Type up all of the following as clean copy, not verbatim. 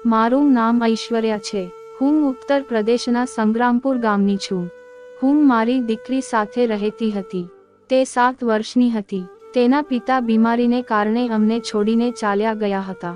મારું નામ ઐશ્વર્યા છે. હું ઉત્તર પ્રદેશના સંગ્રામપુર ગામની છું. હું મારી દીકરી સાથે રહેતી હતી. તે 7 વર્ષની હતી. તેના પિતા બીમારીને કારણે અમને છોડીને ચાલ્યા ગયા હતા.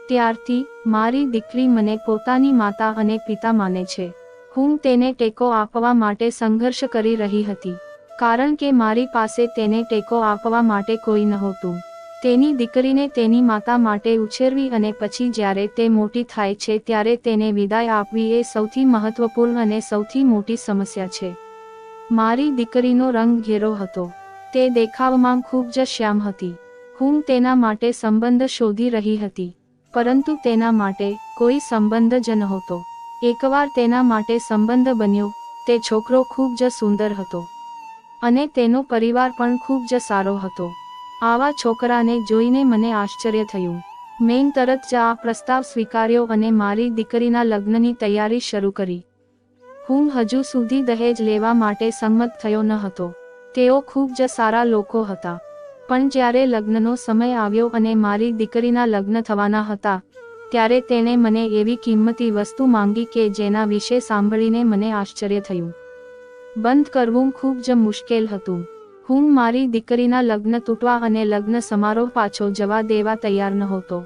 ત્યારથી મારી દીકરી મને પોતાની માતા અને પિતા માને છે. હું તેને ટેકો આપવા માટે સંઘર્ષ કરી રહી હતી, કારણ કે મારી પાસે તેને ટેકો આપવા માટે કોઈ નહોતું. તેની દીકરીને તેની માતા માટે ઉછેરવી અને પછી જ્યારે તે મોટી થાય છે ત્યારે તેને વિદાય આપવી એ સૌથી મહત્વપૂર્ણ અને સૌથી મોટી સમસ્યા છે. મારી દીકરીનો રંગ ઘેરો હતો. તે દેખાવમાં ખૂબ જ શ્યામ હતી. હું તેના માટે સંબંધ શોધી રહી હતી, પરંતુ તેના માટે કોઈ સંબંધ જ નહોતો. એકવાર તેના માટે સંબંધ બન્યો. તે છોકરો ખૂબ જ સુંદર હતો અને તેનો પરિવાર પણ ખૂબ જ સારો હતો. આવા છોકરાને જોઈને મને આશ્ચર્ય થયું. મેં તરત જ આ પ્રસ્તાવ સ્વીકાર્યો અને મારી દીકરીના લગ્નની તૈયારી શરૂ કરી. હું હજુ સુધી દહેજ લેવા માટે સંમત થયો ન હતો. તેઓ ખૂબ જ સારા લોકો હતા. પણ જ્યારે લગ્નનો સમય આવ્યો અને મારી દીકરીના લગ્ન થવાના હતા, ત્યારે તેણે મને એવી કિંમતી વસ્તુ માંગી કે જેના વિશે સાંભળીને મને આશ્ચર્ય થયું. બંધ કરવું ખૂબ જ મુશ્કેલ હતું. હું મારી દીકરીના લગ્ન તૂટવા અને લગ્ન સમારોહ પાછો જવા દેવા તૈયાર નહોતો.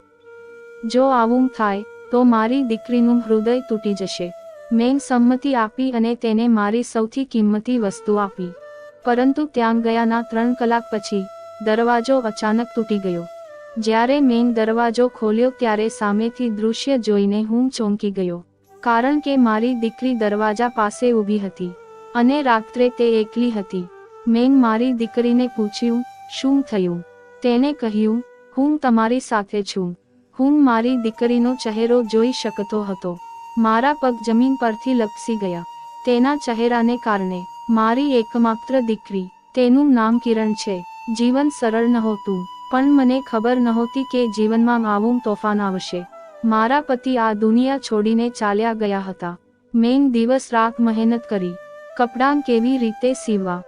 જો આવું થાય તો મારી દીકરીનું હૃદય તૂટી જશે. મેં સંમતિ આપી અને તેને મારી સૌથી કિંમતી વસ્તુ આપી. પરંતુ ત્યાં ગયાના 3 કલાક પછી દરવાજો અચાનક તૂટી ગયો. જ્યારે મેં દરવાજો ખોલ્યો ત્યારે સામેથી દૃશ્ય જોઈને હું ચોંકી ગયો, કારણ કે મારી દીકરી દરવાજા પાસે ઊભી હતી અને રાત્રે તે એકલી હતી. મેં મારી દીકરીને પૂછ્યું, શું થયું? તેણે કહ્યું, હું તમારી સાથે છું. હું મારી દીકરીનો ચહેરો જોઈ શકતો હતો. મારા પગ જમીન પરથી લપસી ગયા. તેના ચહેરાને કારણે. મારી એકમાત્ર દીકરી. તેનું નામ કિરણ છે. જીવન સરળ નહોતું, પણ મને ખબર નહોતી કે જીવનમાં આવું તોફાન આવશે. મારા પતિ આ દુનિયા છોડીને ચાલ્યા ગયા હતા. મેં દિવસ રાત મહેનત કરી. કપડાં કેવી રીતે સીવવા.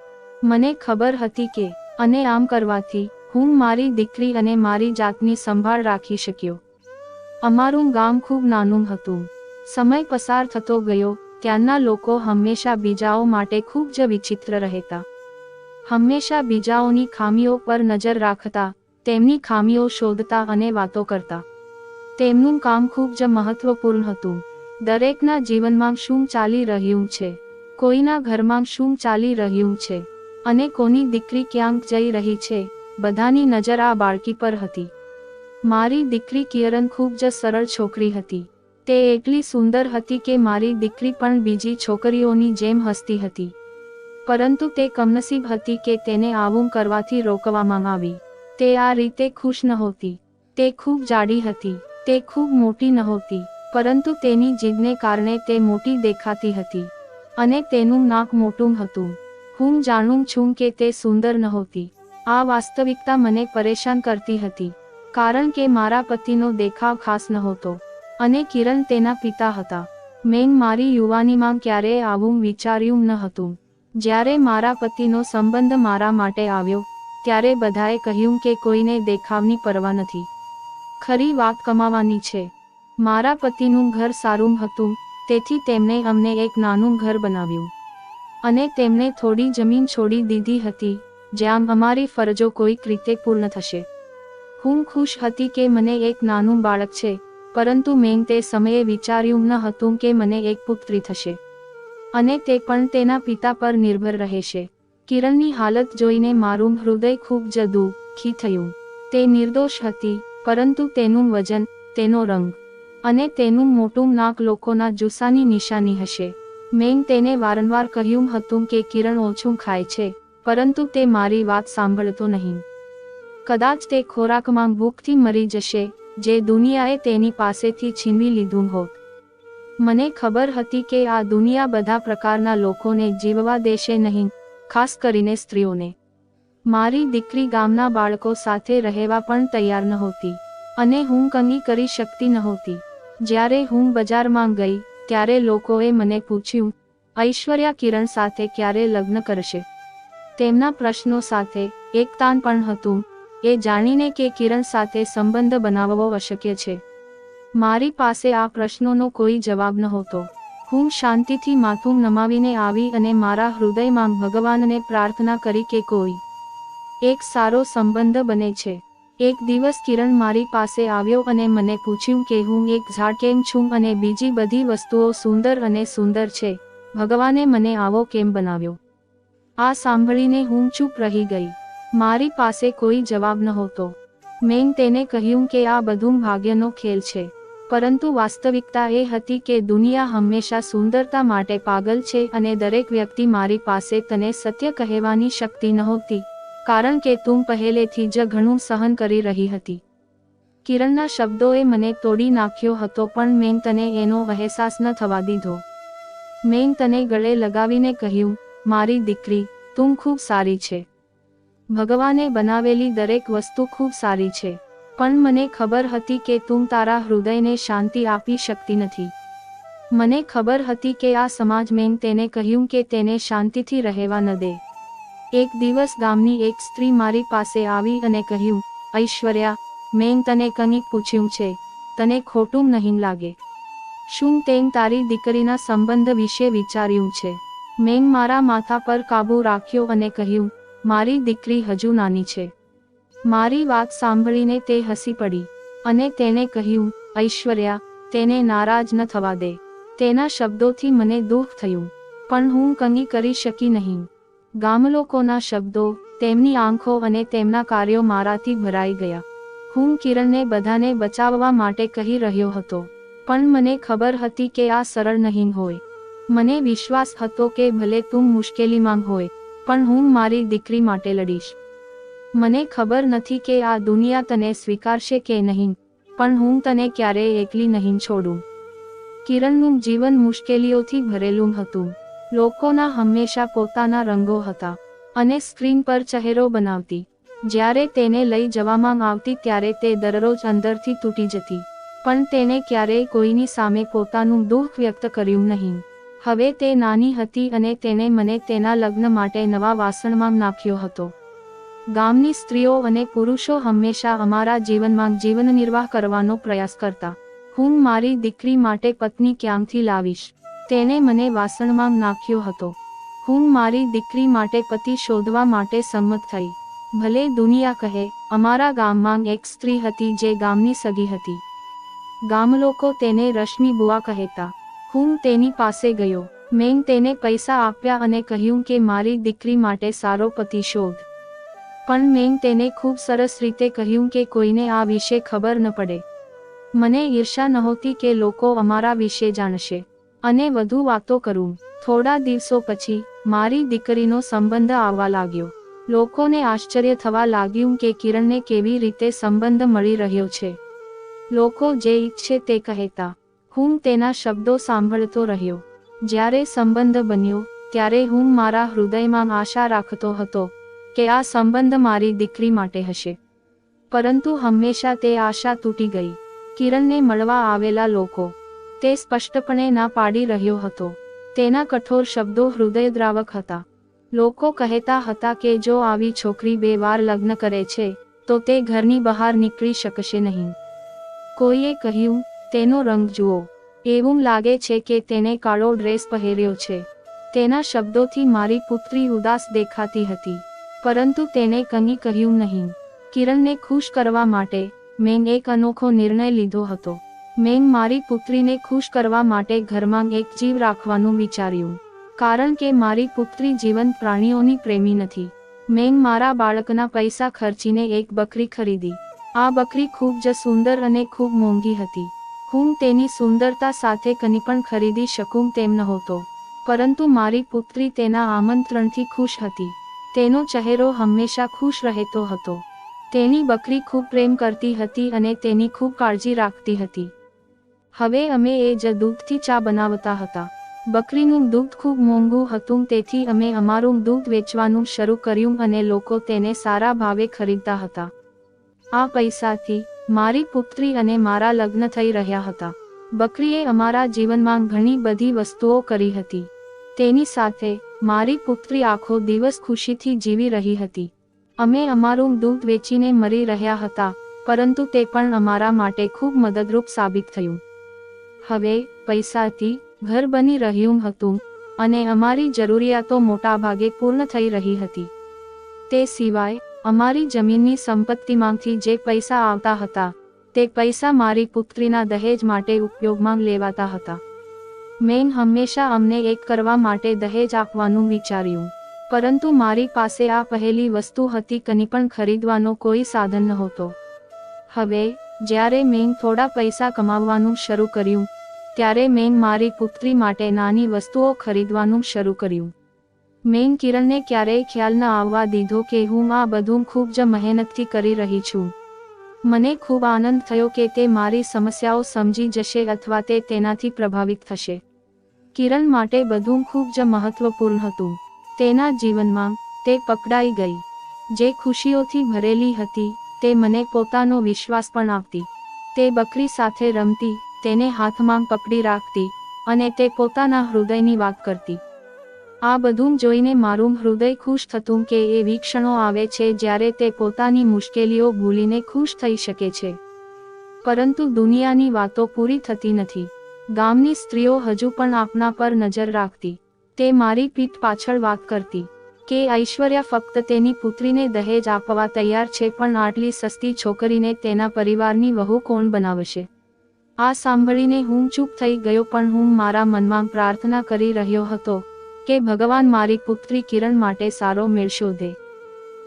મને ખબર હતી કે અને આમ કરવાથી હું મારી દીકરી અને મારી જાતની સંભાળ રાખી શક્યો. અમારું ગામ ખૂબ નાનું હતું. સમય પસાર થતો ગયો. ત્યાંના લોકો હંમેશા બીજાઓ માટે ખૂબ જ વિચિત્ર રહેતા. હંમેશા બીજાઓની ખામીઓ પર નજર રાખતા, તેમની ખામીઓ શોધતા અને વાતો કરતા. તેમનું કામ ખૂબ જ મહત્વપૂર્ણ હતું. દરેકના જીવનમાં શું ચાલી રહ્યું છે, કોઈના ઘરમાં શું ચાલી રહ્યું છે અને કોની દીકરી ક્યાંક જઈ રહી છે, બધાની નજર આ બાળકી પર હતી. મારી દીકરી કિરણ ખૂબ જ સરળ છોકરી હતી. તે એટલી સુંદર હતી કે મારી દીકરી પણ બીજી છોકરીઓની જેમ હસતી હતી. પરંતુ તે કમનસીબ હતી કે તેને આવું કરવાથી રોકવામાં આવી. તે આ રીતે ખુશ નહોતી. તે ખૂબ જાડી હતી. તે ખૂબ મોટી નહોતી, પરંતુ તેની જીદને કારણે તે મોટી દેખાતી હતી અને તેનું નાક મોટું હતું. હું જાણું છું કે તે સુંદર નહોતી. આ વાસ્તવિકતા મને પરેશાન કરતી હતી, કારણ કે મારા પતિનો દેખાવ ખાસ નહોતો અને કિરણ તેના પિતા હતા. મેં મારી યુવાનીમાં ક્યારેય આવું વિચાર્યું ન હતું. જ્યારે મારા પતિનો સંબંધ મારા માટે આવ્યો, ત્યારે બધાએ કહ્યું કે કોઈને દેખાવની પરવા નથી. ખરી વાત કમાવાની છે. મારા પતિનું ઘર સારું હતું, તેથી તેમણે અમને એક નાનું ઘર બનાવ્યું અને તેમણે થોડી જમીન છોડી દીધી હતી, જ્યાં અમારી ફરજો કોઈક રીતે પૂર્ણ થશે. હું ખુશ હતી કે મને એક નાનું બાળક છે, પરંતુ મેં તે સમયે વિચાર્યું ન હતું કે મને એક પુત્રી થશે અને તે પણ તેના પિતા પર નિર્ભર રહેશે. કિરણની હાલત જોઈને મારું હૃદય ખૂબ જ દુઃખી થયું. તે નિર્દોષ હતી, પરંતુ તેનું વજન, તેનો રંગ અને તેનું મોટું નાક લોકોના જુસ્સાની નિશાની હશે. મેં તેને વારંવાર કહ્યું હતું કે કિરણ ઓછું ખાય છે, પરંતુ તે મારી વાત સાંભળતો નહીં. કદાચ તે ખોરાકમાં ભૂખથી મરી જશે, જે દુનિયાએ તેની પાસેથી છીનવી લીધું હોત. મને ખબર હતી કે આ દુનિયા બધા પ્રકારના લોકોને જીવવા દેશે નહીં, ખાસ કરીને સ્ત્રીઓને. મારી દીકરી ગામના બાળકો સાથે રહેવા પણ તૈયાર નહોતી અને હું કંઈ કરી શકતી નહોતી. જ્યારે હું બજારમાં ગઈ ત્યારે લોકોએ મને પૂછ્યું, ઐશ્વર્યા કિરણ સાથે ક્યારે લગ્ન કરશે? તેમના પ્રશ્નો સાથે એક તાણ પણ હતું, એ જાણીને કે કિરણ સાથે સંબંધ બનાવવો અશક્ય છે. મારી પાસે આ પ્રશ્નોનો કોઈ જવાબ નહોતો. હું શાંતિથી માથું નમાવીને આવી અને મારા હૃદયમાં ભગવાનને પ્રાર્થના કરી કે કોઈ એક સારો સંબંધ બને છે. એક દિવસ કિરણ મારી પાસે આવ્યો અને મને પૂછ્યું કે હું એક ઝાડ કેમ છું અને બીજી બધી વસ્તુઓ સુંદર અને સુંદર છે, ભગવાને મને આવો કેમ બનાવ્યો. આ સાંભળીને હું ચૂપ રહી ગઈ. મારી પાસે કોઈ જવાબ નહોતો. મેં તેને કહ્યું કે આ બધું ભાગ્યનો ખેલ છે, પરંતુ વાસ્તવિકતા એ હતી કે દુનિયા હંમેશા સુંદરતા માટે પાગલ છે અને દરેક વ્યક્તિ મારી પાસે તને સત્ય કહેવાની શક્તિ નહોતી, કારણ કે તું પહેલેથી જ ઘણું સહન કરી રહી હતી. કિરણના શબ્દોએ મને તોડી નાખ્યો હતો, પણ મેં તને એનો અહેસાસ ન થવા દીધો. મેં તને ગળે લગાવીને કહ્યું, મારી દીકરી, તું ખૂબ સારી છે. ભગવાને બનાવેલી દરેક વસ્તુ ખૂબ સારી છે, પણ મને ખબર હતી કે તું તારા હૃદયને શાંતિ આપી શકતી નથી. મને ખબર હતી કે આ સમાજ, મેં તેને કહ્યું કે તેને શાંતિથી રહેવા ન દે. એક દિવસ ગામની એક સ્ત્રી મારી પાસે આવી અને કહ્યું, ઐશ્વર્યા, મેં તને કંઈક પૂછ્યું છે, તને ખોટું નહીં લાગે? શું તેં તારી દીકરીના સંબંધ વિશે વિચાર્યું છે? મેં મારા માથા પર કાબૂ રાખ્યો અને કહ્યું, મારી દીકરી હજુ નાની છે. મારી વાત સાંભળીને તે હસી પડી અને તેને કહ્યું, ઐશ્વર્યા, તેને નારાજ ન થવા દે. તેના શબ્દોથી મને દુઃખ થયું, પણ હું કંઈ કરી શકી નહીં. ગામલોકોના શબ્દો, તેમની આંખો અને તેમના કાર્યો મારાથી ભરાઈ ગયા. હું કિરણને બધાને બચાવવા માટે કહી રહ્યો હતો, પણ મને ખબર હતી કે આ સરળ નહીં હોય. મને વિશ્વાસ હતો કે ભલે તું મુશ્કેલીમાં હોય, પણ હું મારી દીકરી માટે લડીશ. મને ખબર નથી કે આ દુનિયા તને સ્વીકારશે કે નહીં, પણ હું તને ક્યારેય એકલી નહીં છોડું. કિરણનું જીવન મુશ્કેલીઓથી ભરેલું હતું. લોકોના હંમેશા પોતાના રંગો હતા અને સ્ક્રીન પર ચહેરો બનાવતી. જ્યારે તેને લઈ જવામાં આવતી ત્યારે તે દરરોજ અંદરથી તૂટી જતી, પણ તેને ક્યારેય કોઈની સામે પોતાનું દુઃખ વ્યક્ત કર્યું નહીં. હવે તે નાની હતી અને તેને મને તેના લગ્ન માટે નવા વાસણમાં નાખ્યો હતો. ગામની સ્ત્રીઓ અને પુરુષો હંમેશા અમારા જીવનમાં જીવનનિર્વાહ કરવાનો પ્રયાસ કરતા. હું મારી દીકરી માટે પત્ની ક્યાંથી લાવીશ? તેને મને વાસણમાં નાખ્યો હતો. હું મારી દીકરી માટે પતિ શોધવા માટે સંમત થઈ. ભલે દુનિયા કહે, અમારા ગામમાં એક સ્ત્રી હતી જે ગામની સગી હતી. ગામલોકો તેને રશ્મિ બુઆ કહેતા. હું તેની પાસે ગયો. મેં તેને પૈસા આપ્યા અને કહ્યું કે મારી દીકરી માટે સારો પતિ શોધ. પણ મેં તેને ખૂબ સરસ રીતે કહ્યું કે કોઈને આ વિશે ખબર ન પડે. મને ઈર્ષા નહોતી કે લોકો અમારા વિશે જાણશે અને વધુ વાતો કરું. થોડા દિવસો પછી મારી દીકરીનો સંબંધ આવવા લાગ્યો. લોકોને આશ્ચર્ય થવા લાગ્યું કે કિરણને કેવી રીતે સંબંધ મળી રહ્યો છે. લોકો જે ઈચ્છે તે કહેતા. હું તેના શબ્દો સાંભળતો રહ્યો. જ્યારે સંબંધ બન્યો ત્યારે હું મારા હૃદયમાં આશા રાખતો હતો કે આ સંબંધ મારી દીકરી માટે હશે, પરંતુ હંમેશા તે આશા તૂટી ગઈ. કિરણને મળવા આવેલા લોકો, તે સ્પષ્ટપણે ના પાડી રહ્યો હતો. તેના કઠોર શબ્દો હૃદયદ્રાવક હતા. લોકો કહેતા હતા કે જો આવી છોકરી 2 વાર લગ્ન કરે છે તો તે ઘરની બહાર નીકળી શકશે નહીં. કોઈએ કહ્યું, તેનો રંગ જુઓ, એવું લાગે છે કે તેને કાળો ડ્રેસ પહેર્યો છે. તેના શબ્દોથી મારી પુત્રી ઉદાસ દેખાતી હતી, પરંતુ તેને કંઈ કહ્યું નહીં. કિરણને ખુશ કરવા માટે મેં એક અનોખો નિર્ણય લીધો હતો. મેં મારી પુત્રીને ખુશ કરવા માટે ઘરમાં એક જીવ રાખવાનું વિચાર્યું, કારણ કે મારી પુત્રી જીવંત પ્રાણીઓની પ્રેમી નથી. મેં મારા બાળકના પૈસા ખર્ચીને એક બકરી ખરીદી. આ બકરી ખૂબ જ સુંદર અને ખૂબ મોંઘી હતી. હું તેની સુંદરતા સાથે કંઈ પણ ખરીદી શકું તેમ નહોતો, પરંતુ મારી પુત્રી તેના આમંત્રણથી ખુશ હતી. તેનો ચહેરો હંમેશા ખુશ રહેતો હતો. તેની બકરી ખૂબ પ્રેમ કરતી હતી અને તેની ખૂબ કાળજી રાખતી હતી. હવે અમે એ જ દૂધથી ચા બનાવતા હતા. બકરીનું દૂધ ખૂબ મોંઘું હતું, તેથી અમે અમારું દૂધ વેચવાનું શરૂ કર્યું અને લોકો તેને સારા ભાવે ખરીદતા હતા. આ પૈસાથી મારી પુત્રી અને મારા લગ્ન થઈ રહ્યા હતા. બકરીએ અમારા જીવનમાં ઘણી બધી વસ્તુઓ કરી હતી. તેની સાથે મારી પુત્રી આખો દિવસ ખુશીથી જીવી રહી હતી. અમે અમારું દૂધ વેચીને મરી રહ્યા હતા, પરંતુ તે પણ અમારા માટે ખૂબ મદદરૂપ સાબિત થયું. હવે પૈસાથી ઘર બની રહ્યું હતું અને અમારી જરૂરિયાતો મોટાભાગે પૂર્ણ થઈ રહી હતી. તે સિવાય અમારી જમીનની સંપત્તિમાંથી જે પૈસા આવતા હતા તે પૈસા મારી પુત્રીના દહેજ માટે ઉપયોગમાં લેવાતા હતા. મેં હંમેશા અમને એક કરવા માટે દહેજ આપવાનું વિચાર્યું, પરંતુ મારી પાસે આ પહેલી વસ્તુ હતી. કંઈ પણ ખરીદવાનો કોઈ સાધન નહોતો. હવે જ્યારે મેં થોડા પૈસા કમાવવાનું શરૂ કર્યું ત્યારે મેં મારી પુત્રી માટે નાની વસ્તુઓ ખરીદવાનું શરૂ કર્યું. મેં કિરણને ક્યારેય ખ્યાલ ન આવવા દીધો કે હું આ બધું ખૂબ જ મહેનતથી કરી રહી છું. મને ખૂબ આનંદ થયો કે તે મારી સમસ્યાઓ સમજી જશે અથવા તે તેનાથી પ્રભાવિત થશે. કિરણ માટે બધું ખૂબ જ મહત્વપૂર્ણ હતું. તેના જીવનમાં તે પકડાઈ ગઈ, જે ખુશીઓથી ભરેલી હતી. તે મને પોતાનો વિશ્વાસ પણ આપતી. તે બકરી સાથે રમતી, તેને હાથમાં પકડી રાખતી અને તે પોતાના હૃદયની વાત કરતી. આ બધું જોઈને મારું હૃદય ખુશ થતું કે એવી ક્ષણો આવે છે જ્યારે તે પોતાની મુશ્કેલીઓ ભૂલીને ખુશ થઈ શકે છે. પરંતુ દુનિયાની વાતો પૂરી થતી નથી. ગામની સ્ત્રીઓ હજુ પણ આપના પર નજર રાખતી. તે મારી પીઠ પાછળ વાત કરતી કે ઐશ્વર્યા ફક્ત તેની પુત્રીને દહેજ આપવા તૈયાર છે, પણ આટલી સસ્તી છોકરીને તેના પરિવારની વહુ કોણ બનાવશે? આ સાંભળીને હું ચૂપ થઈ ગયો, પણ હું મારા મનમાં પ્રાર્થના કરી રહ્યો હતો કે ભગવાન મારી પુત્રી કિરણ માટે સારો મેળ શોધે.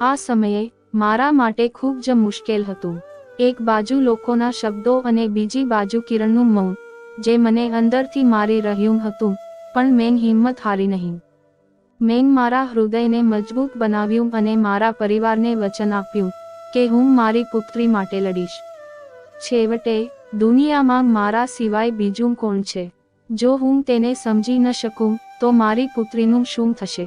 આ સમયે મારા માટે ખૂબ જ મુશ્કેલ હતું. એક બાજુ લોકોના શબ્દો અને બીજી બાજુ કિરણનું મૌન, જે મને અંદરથી મારી રહ્યું હતું. પણ મેં હિંમત હારી નહીં. મેં મારા હૃદયને મજબૂત બનાવ્યું અને મારા પરિવારને વચન આપ્યું કે હું મારી પુત્રી માટે લડીશ. છેવટે દુનિયામાં મારા સિવાય બીજું કોણ છે? જો હું તેને સમજી ન શકું તો મારી પુત્રીનું શું થશે?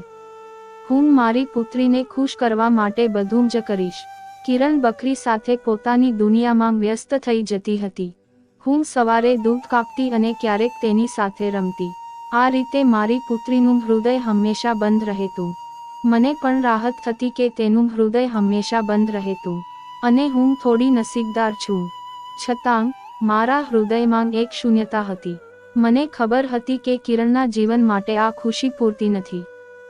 હું મારી પુત્રીને ખુશ કરવા માટે બધું જ કરીશ. કિરણ બકરી સાથે પોતાની દુનિયામાં વ્યસ્ત થઈ જતી હતી. હું સવારે દૂધ કાપતી અને ક્યારેક તેની સાથે રમતી. આ રીતે મારી પુત્રીનું હૃદય હંમેશા બંધ રહેતું. મને પણ રાહત થતી કે તેનું હૃદય હંમેશા બંધ રહેતું. અને હું થોડી નસીબદાર છું. છતાં મારા હૃદયમાં એક શૂન્યતા હતી. મને ખબર હતી કે કિરણના જીવન માટે આ ખુશી પૂરતી નથી.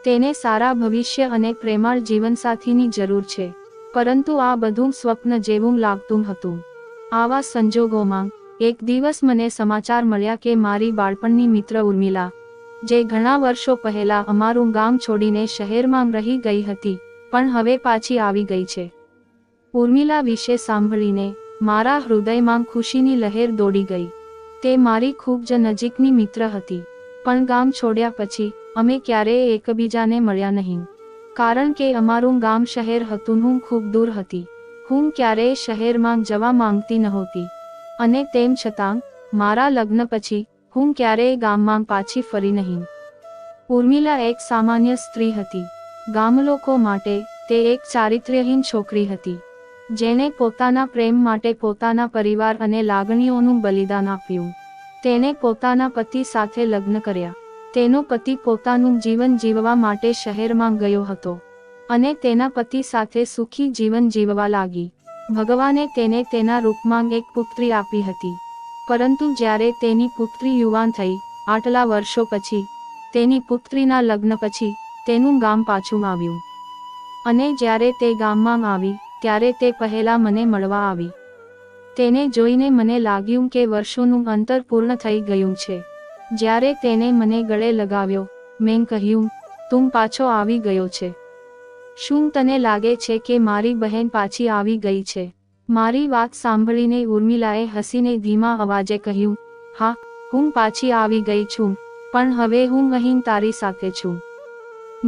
તેને સારા ભવિષ્ય અને પ્રેમાળ જીવનસાથીની જરૂર છે. પરંતુ આ બધું સ્વપ્ન જેવું લાગતું હતું. આવા સંજોગોમાં એક દિવસ મને સમાચાર મળ્યા કે મારી બાળપણની મિત્ર ઉર્મિલા, જે ઘણા વર્ષો પહેલા અમારું ગામ છોડીને શહેરમાં રહી ગઈ હતી, પણ હવે પાછી આવી ગઈ છે. ઉર્મિલા વિશે સાંભળીને મારા હૃદયમાં ખુશીની લહેર દોડી ગઈ. તે મારી ખૂબ જ નજીકની મિત્ર હતી. પણ ગામ છોડ્યા પછી અમે ક્યારેય એકબીજાને મળ્યા નહીં. કારણ કે અમારું ગામ શહેર હતું. હું ખૂબ દૂર હતી. હું ક્યારેય શહેરમાં જવા માંગતી નહોતી. અને તેમ છતાં મારા લગ્ન પછી હું ક્યારેય ગામમાં પાછી ફરી નહીં. ઉર્મિલા એક સામાન્ય સ્ત્રી હતી. ગામલોકો માટે તે એક ચારિત્ર્યહીન છોકરી હતી, જેણે પોતાના પ્રેમ માટે પોતાના પરિવાર અને લાગણીઓનું બલિદાન આપ્યું. તેણે પોતાના પતિ સાથે લગ્ન કર્યા. તેનો પતિ પોતાનું જીવન જીવવા માટે શહેરમાં ગયો હતો અને તેના પતિ સાથે સુખી જીવન જીવવા લાગી. ભગવાને તેને તેના રૂપમાં એક પુત્રી આપી હતી. પરંતુ જ્યારે તેની પુત્રી યુવાન થઈ, આટલા વર્ષો પછી, તેની પુત્રીના લગ્ન પછી તેનું ગામ પાછું આવ્યું. અને જ્યારે તે ગામમાં આવી ત્યારે તે પહેલા મને મળવા આવી. તેને જોઈને મને લાગ્યું કે વર્ષોનું અંતર પૂર્ણ થઈ ગયું છે. જ્યારે તેને મને ગળે લગાવ્યો, મેં કહ્યું, તું પાછો આવી ગયો છે. શું તને લાગે છે કે મારી બહેન પાછી આવી ગઈ છે? મારી વાત સાંભળીને ઉર્મિલાએ હસીને ધીમા અવાજે કહ્યું, હા, હું પાછી આવી ગઈ છું, પણ હવે હું અહીં તારી સાથે છું.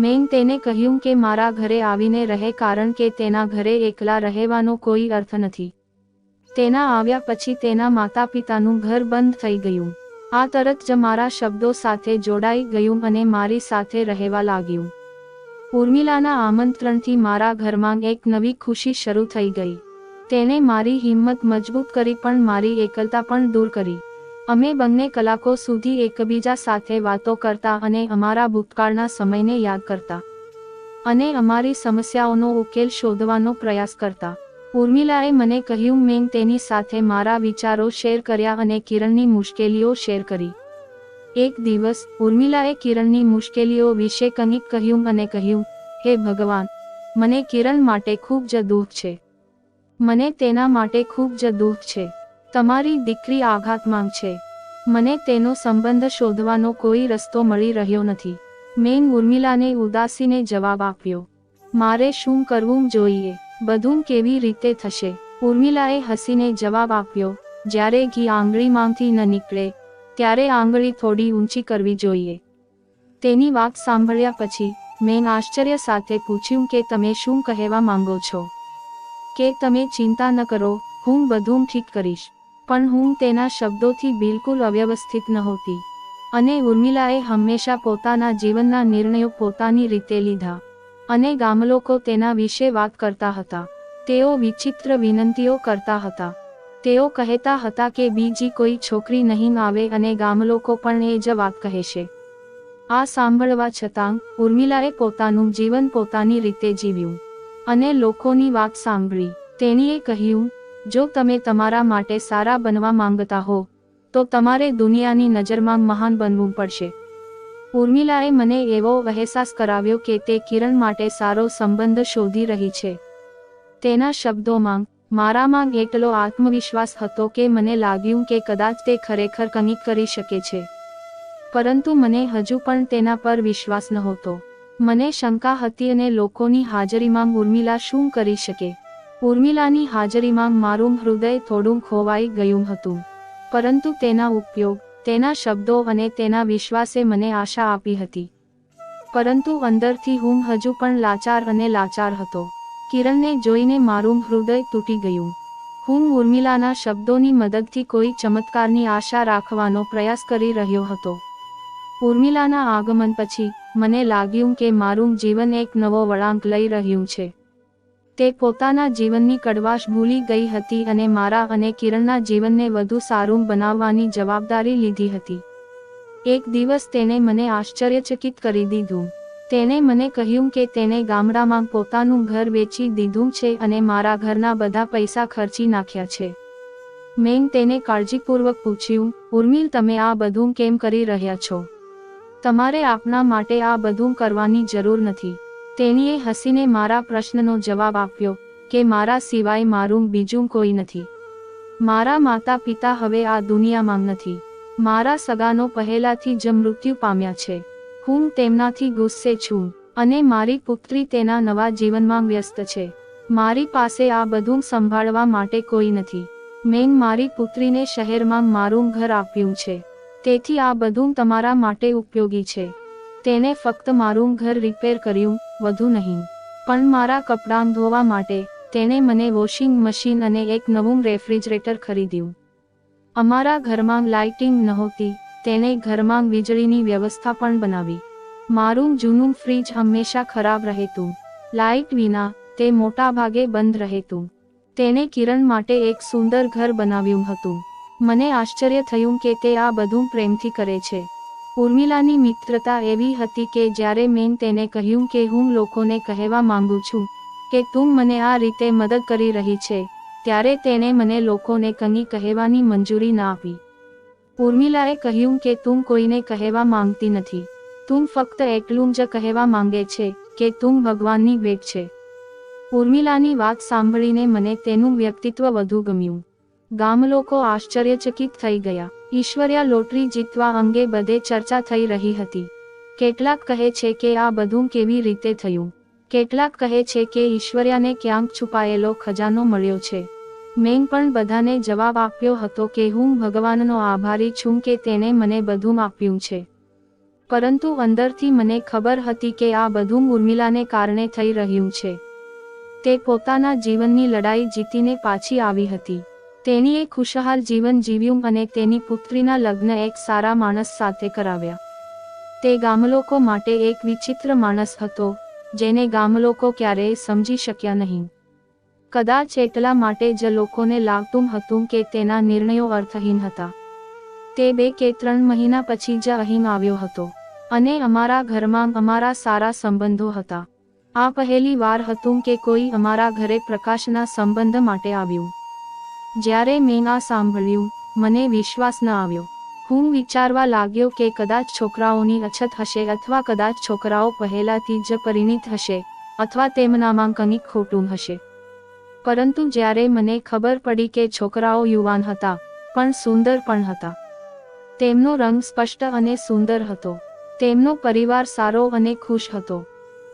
મેં તેને કહ્યું કે મારા ઘરે આવીને રહે, કારણ કે તેના ઘરે એકલા રહેવાનો કોઈ અર્થ નથી. તેના આવ્યા પછી તેના માતા પિતાનું ઘર બંધ થઈ ગયું. આ તરત જ મારા શબ્દો સાથે જોડાઈ ગયું અને મારી સાથે રહેવા લાગ્યું. ઉર્મિલાના આમંત્રણથી મારા ઘરમાં એક નવી ખુશી શરૂ થઈ ગઈ. તેણે મારી હિંમત મજબૂત કરી પણ મારી એકલતા પણ દૂર કરી. અમે બંને કલાકો સુધી એકબીજા સાથે વાતો કરતા અને અમારા ભૂતકાળના સમયને યાદ કરતા અને અમારી સમસ્યાઓનો ઉકેલ શોધવાનો પ્રયાસ કરતા. ઉર્મિલાએ મને કહ્યું. મેં તેની સાથે મારા વિચારો શેર કર્યા અને કિરણની મુશ્કેલીઓ શેર કરી. એક દિવસ ઉર્મિલાએ કિરણની મુશ્કેલીઓ વિશે કંઈક કહ્યું અને કહ્યું, હે ભગવાન, મને કિરણ માટે ખૂબ જ દુઃખ છે. મને તેના માટે ખૂબ જ દુઃખ છે. તમારી દીકરી આઘાતમાં છે. મને તેનો સંબંધ શોધવાનો કોઈ રસ્તો મળી રહ્યો નથી. મેં ઉર્મિલાને ઉદાસીને જવાબ આપ્યો. મારે શું કરવું જોઈએ? બધું કેવી રીતે થશે? ઉર્મિલાએ હસીને જવાબ આપ્યો, જ્યારે ઘી આંગળીમાંથી ન નીકળે ત્યારે આંગળી થોડી ઊંચી કરવી જોઈએ. તેની વાત સાંભળ્યા પછી મેં આશ્ચર્ય સાથે પૂછ્યું કે તમે શું કહેવા માંગો છો? કે તમે ચિંતા ન કરો, હું બધું ઠીક કરીશ. પણ હું તેના શબ્દોથી બિલકુલ અવ્યવસ્થિત નહોતી. અને ઉર્મિલાએ હંમેશા પોતાના જીવનના નિર્ણયો પોતાની રીતે લીધા. અને ગામલોકો તેના વિશે વાત કરતા હતા. તેઓ વિચિત્ર વિનંતીઓ કરતા હતા. તેઓ કહેતા હતા કે બીજી કોઈ છોકરી નહીં આવે અને ગામલોકો પણ એ જ વાત કહેશે. આ સાંભળવા છતાં ઉર્મિલાએ પોતાનું જીવન પોતાની રીતે જીવ્યું અને લોકોની વાત સાંભળી. તેણીએ કહ્યું, જો તમે તમારા માટે સારા બનવા માંગતા હો તો તમારે દુનિયાની નજરમાં મહાન બનવું પડશે. ઉર્મિલાએ મને એવો અહેસાસ કરાવ્યો કે તે કિરણ માટે સારો સંબંધ શોધી રહી છે. તેના શબ્દોમાં મારામાં એટલો આત્મવિશ્વાસ હતો કે મને લાગ્યું કે કદાચ તે ખરેખર કંઈક કરી શકે છે. પરંતુ મને હજુ પણ તેના પર વિશ્વાસ નહોતો. મને શંકા હતી અને લોકોની હાજરીમાં ઉર્મિલા શું કરી શકે? ઉર્મિલાની હાજરીમાં મારું હૃદય થોડું ખોવાઈ ગયું હતું. પરંતુ તેના ઉપયોગ, તેના શબ્દો અને તેના વિશ્વાસે મને આશા આપી હતી. પરંતુ અંદરથી હું હજુ પણ લાચાર અને લાચાર હતો. કિરણને જોઈને મારું હૃદય તૂટી ગયું. હું ઉર્મિલાના શબ્દોની મદદથી કોઈ ચમત્કારની આશા રાખવાનો પ્રયાસ કરી રહ્યો હતો. ઉર્મિલાના આગમન પછી મને લાગ્યું કે મારું જીવન એક નવો વળાંક લઈ રહ્યું છે. તે પોતાના જીવનની કડવાશ ભૂલી ગઈ હતી અને મારા અને કિરણના જીવનને વધુ સારું બનાવવાની જવાબદારી લીધી હતી. એક દિવસ તેણે મને આશ્ચર્યચકિત કરી દીધું. તેણે મને કહ્યું કે તેણે ગામડામાં પોતાનું ઘર વેચી દીધું છે અને મારા ઘરના બધા પૈસા ખર્ચી નાખ્યા છે. મેં તેને કાળજીપૂર્વક પૂછ્યું, ઉર્મિલ, તમે આ બધું કેમ કરી રહ્યા છો? તમારે આપના માટે આ બધું કરવાની જરૂર નથી. તેણીએ હસીને મારા પ્રશ્નનો જવાબ આપ્યો કે મારા સિવાય મારું બીજું કોઈ નથી. મારા માતા પિતા હવે આ દુનિયામાં નથી. મારા સગાનો પહેલાથી જ મૃત્યુ પામ્યા છે. હું તેમનાથી ગુસ્સે છું અને મારી પુત્રી તેના નવા જીવનમાં વ્યસ્ત છે. મારી પાસે આ બધું સંભાળવા માટે કોઈ નથી. મેં મારી પુત્રીને શહેરમાં મારું ઘર આપ્યું છે. તેથી આ બધું તમારા માટે ઉપયોગી છે. તેને ફક્ત મારું ઘર રિપેર કર્યું, વધુ નહીં. પણ મારા કપડાં ધોવા માટે તેણે મને વોશિંગ મશીન અને એક નવું રેફ્રિજરેટર ખરીદ્યું. અમારા ઘરમાં લાઇટિંગ નહોતી, તેણે ઘરમાં વીજળીની વ્યવસ્થા પણ બનાવી. મારું જૂનું ફ્રીજ હંમેશા ખરાબ રહેતું. લાઇટ વિના તે મોટાભાગે બંધ રહેતું. તેણે કિરણ માટે એક સુંદર ઘર બનાવ્યું હતું. મને આશ્ચર્ય થયું કે તે આ બધું પ્રેમથી કરે છે. ઉર્મિલાની મિત્રતા એવી હતી કે જ્યારે મેં તેને કહ્યું કે હું લોકોને કહેવા માંગુ છું કે તું મને આ રીતે મદદ કરી રહી છે, ત્યારે તેણે મને લોકોને કંઈ કહેવાની મંજૂરી ના આપી. ઉર્મિલાએ કહ્યું કે તું કોઈને કહેવા માંગતી નથી. તું ફક્ત એટલું જ કહેવા માંગે છે કે તું ભગવાનની ભેટ છે. ઉર્મિલાની વાત સાંભળીને મને તેનું વ્યક્તિત્વ વધુ ગમ્યું. ગામલોકો આશ્ચર્યચકિત થઈ ગયા. ઈશ્વર્યા લોટરી જીતવા અંગે બધે ચર્ચા થઈ રહી હતી. કેટલાક કહે છે કે આ બધું કેવી રીતે થયું. કેટલાક કહે છે કે ઈશ્વર્યાને ક્યાંક છુપાયેલો ખજાનો મળ્યો છે. મેં પણ બધાને જવાબ આપ્યો હતો કે હું ભગવાનનો આભારી છું કે તેણે મને બધું આપ્યું છે. પરંતુ અંદરથી મને ખબર હતી કે આ બધું ઉર્મિલાને કારણે થઈ રહ્યું છે. તે પોતાના જીવનની લડાઈ જીતીને પાછી આવી હતી. તેણીએ ખુશહાલ જીવન જીવ્યું અને તેની પુત્રીના લગ્ન એક સારા માણસ સાથે કરાવ્યા. તે ગામલોકો માટે એક વિચિત્ર માણસ હતો, જેને ગામલોકો ક્યારેય સમજી શક્યા નહીં. કદાચ એટલા માટે જ લોકોને લાગતું હતું કે તેના નિર્ણયો અર્થહીન હતા. તે 2 કે 3 મહિના પછી જ અહીં આવ્યો હતો અને અમારા ઘરમાં અમારા સારા સંબંધો હતા. આ પહેલી વાર હતું કે કોઈ અમારા ઘરે પ્રકાશના સંબંધ માટે આવ્યું. જ્યારે મેં આ સાંભળ્યું, મને વિશ્વાસ ન આવ્યો. હું વિચારવા લાગ્યો કે કદાચ છોકરાઓની અછત હશે, અથવા કદાચ છોકરાઓ પહેલાથી જ પરિણીત હશે, અથવા તેમનામાં કંઈક ખોટું હશે. પરંતુ જ્યારે મને ખબર પડી કે છોકરાઓ યુવાન હતા, પણ સુંદર પણ હતા. તેમનો રંગ સ્પષ્ટ અને સુંદર હતો. તેમનો પરિવાર સારો અને ખુશ હતો.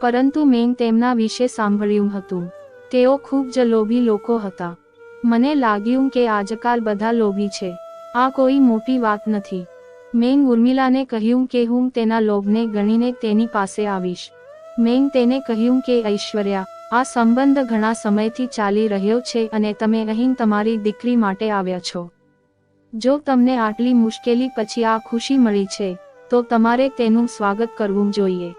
પરંતુ મેં તેમના વિશે સાંભળ્યું હતું. તેઓ ખૂબ જ લોભી લોકો હતા. મને લાગ્યું કે આજકાલ બધા લોભી છે. આ કોઈ મોટી વાત નથી. મેં ઉર્મિલાને કહ્યું કે હું તેના લોભને ગણીને તેની પાસે આવીશ. મેં તેને કહ્યું કે ઐશ્વર્યા, આ સંબંધ ઘણા સમયથી ચાલી રહ્યો છે અને તમે અહીં તમારી દીકરી માટે આવ્યા છો. જો તમને આટલી મુશ્કેલી પછી આ ખુશી મળી છે, તો તમારે તેનું સ્વાગત કરવું જોઈએ.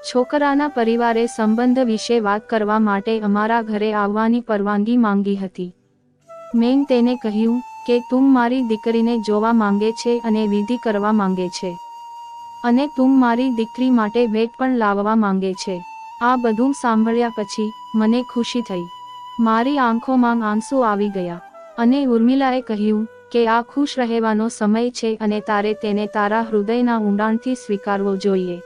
છોકરાના પરિવારે સંબંધ વિશે વાત કરવા માટે અમારા ઘરે આવવાની પરવાનગી માંગી હતી. મેં તેને કહ્યું કે તું મારી દીકરીને જોવા માંગે છે અને વિધિ કરવા માંગે છે, અને તું મારી દીકરી માટે ભેટ પણ લાવવા માંગે છે. આ બધું સાંભળ્યા પછી મને ખુશી થઈ. મારી આંખોમાં આંસુ આવી ગયા. અને ઉર્મિલાએ કહ્યું કે આ ખુશ રહેવાનો સમય છે અને તારે તેને તારા હૃદયના ઊંડાણથી સ્વીકારવો જોઈએ.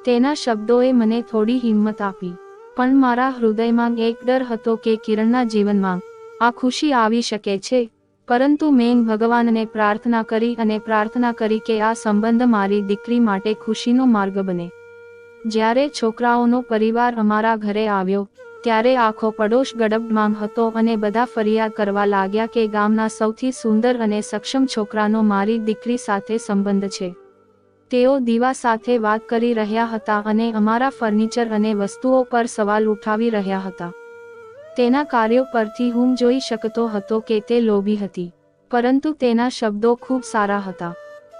તેના શબ્દોએ મને થોડી હિંમત આપી. પણ મારા હૃદયમાં એક ડર હતો કે કિરણના જીવનમાં આ ખુશી આવી શકે છે. પરંતુ મેં ભગવાનને પ્રાર્થના કરી કે આ સંબંધ મારી દીકરી માટે ખુશીનો માર્ગ બને. જ્યારે છોકરાઓનો પરિવાર અમારા ઘરે આવ્યો, ત્યારે આખો પડોશ ગડબડમાં હતો અને બધા ફરિયાદ કરવા લાગ્યા કે ગામના સૌથી સુંદર અને સક્ષમ છોકરાનો મારી દીકરી સાથે સંબંધ છે. તેઓ દીવા સાથે વાત કરી રહ્યા હતા અને અમારા ફર્નિચર અને વસ્તુઓ પર સવાલ ઉઠાવી રહ્યા હતા. તેના કાર્યો પરથી હું જોઈ શકતો હતો કે તે લોભી હતી, પરંતુ તેના શબ્દો ખૂબ સારા હતા,